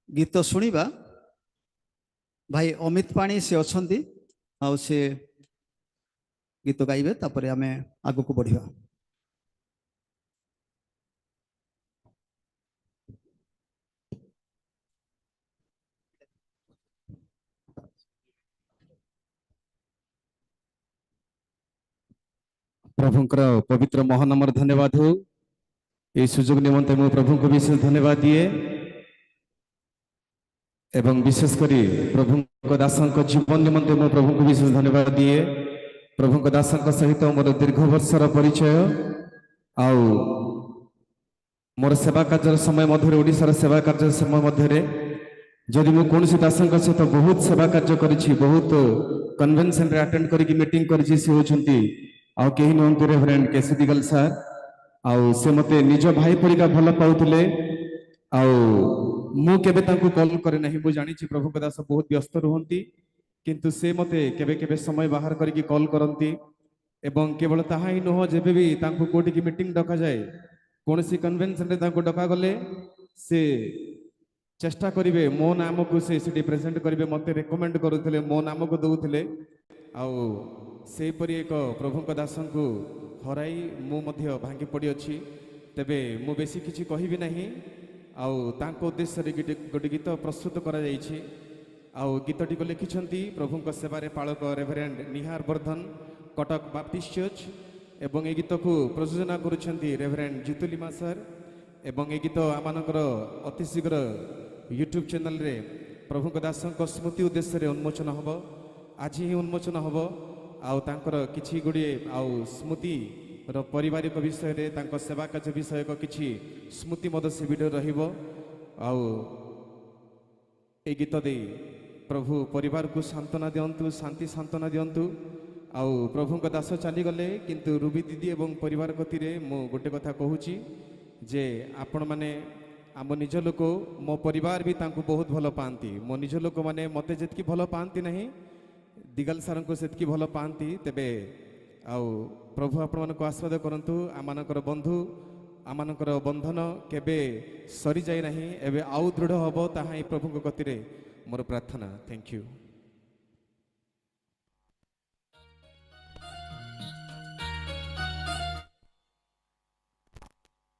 गीत शुणा भाई अमित पाणी से अच्छी आउ से गीत गाइबे तापर आम आग को बढ़ा। प्रभुंकर पवित्र महानाम धन्यवाद हो। ये सुजोग निमंते मु प्रभु को विशेष धन्यवाद दिए एवं विशेषकर प्रभु दासों जीवन निमंते मु प्रभु को विशेष धन्यवाद दिए। प्रभु दासों सहित मोर दीर्घ वर्षर परिचय आउ मोर सेवा कार्य समय मध्य ओडिशार सेवा कार्य समय मध्य जदि मु कौन दासों सहित बहुत सेवा कार्य करी बहुत कन्वेंशन रे अटेंड करी मीटिंग करी से होचंती आउ केही नहंतु रेवरेंड केसी दिगल सर आउ से मते निज भाई परिका भल पाउतले आउ मु केबे तांको कॉल करे नहीं मु जानि छी प्रभु दास बहुत व्यस्त रहंती किंतु से मते केबे केबे समय बाहर करी कॉल करंती एवं केवल ताहा ही नह जेबे भी तांको कोठी की मीटिंग डका जाए कोनसी कन्वेंशन रे तांको डका गले से चेष्टा करिवे मो नाम को से सिटी प्रेजेंट करिवे मते रेकमेंड करूथिले मो नाम को दउथिले आउ से परि एक प्रभु दासों को हराई मु मध्य भांगी पड़ी अच्छी तेबे मु बेसी किछि कहिबी नहीं आउ तांको उद्देश्य रे गोटे गीत प्रस्तुत करा जाइछि आउ गीतटी को लिखिछंती प्रभुଙ୍କ सेवारे पालक रेवरेंड निहार वर्धन कटक बाप्टिस्ट चर्च एवं ए गीत को प्रयोजना करुछंती रेवरेंड जितुलिमा सर एवं ए गीत आमानकर अति शीघ्र यूट्यूब चैनल रे प्रभुଙ୍କ दासଙ୍କ स्मृति उद्देश्य रे उन्मोचन हबो आज ही उन्मोचन हबो आउ तांकर किछि गुडी आउ स्मृति र पारिवारिक विषय रे तांकर सेवा कार्य विषय को किछि स्मृति मद से वीडियो रहिबो आउ ए गीत दे प्रभु परिवार को सांत्वना दियंतु शांति सांत्वना दियंतु आउ प्रभुଙ୍କ दास चली गले किंतु रूबी दीदी एवं परिवार गति रे मु गोटे कथा कहूची जे आपण माने आम निज लोक मो परिवार भी तांको बहुत भल पाती मो निज लोक माने मते जेतकी भल पाती नहीं दिगल सार को सेतकी भल पाती तेबे आउ प्रभु आपण मन को आशीर्वाद करंतु आमानकर बंधु आमानकर बंधन केबे सरी जाय नहीं एबे आउ दृढ़ हबो ताहा प्रभु को गति रे मोर प्रार्थना। Thank you.